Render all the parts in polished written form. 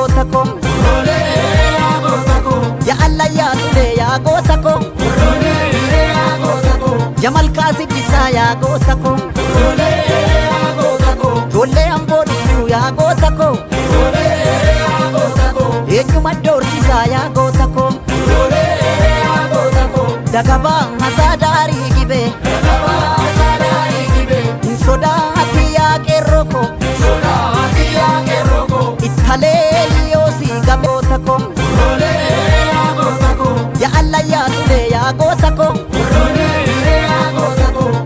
gootako ya Allah ya tule ya gootako Jamal Kasib Isa ya gootako Jolle ambo dhuftu ya gootako eenyuma doorsisa ya gootako dagaba hasadari gibe sodaati ya qeerroko italeeli yoosi gabootako ya Allah ya tule ya gootako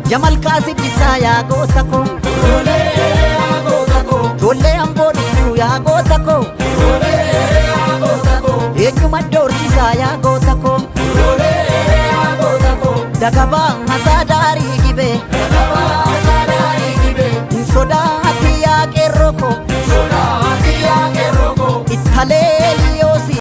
Jamal Kasib Isa ya gootako Jolle ambo dhuftu ya gootako eenyuma doorsisa ya gootako dagaba hasadari gibe sodaati ya qeerroko italeeli yoosi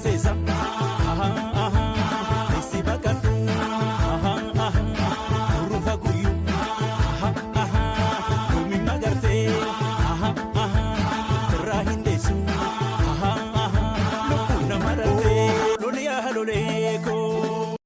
Say something.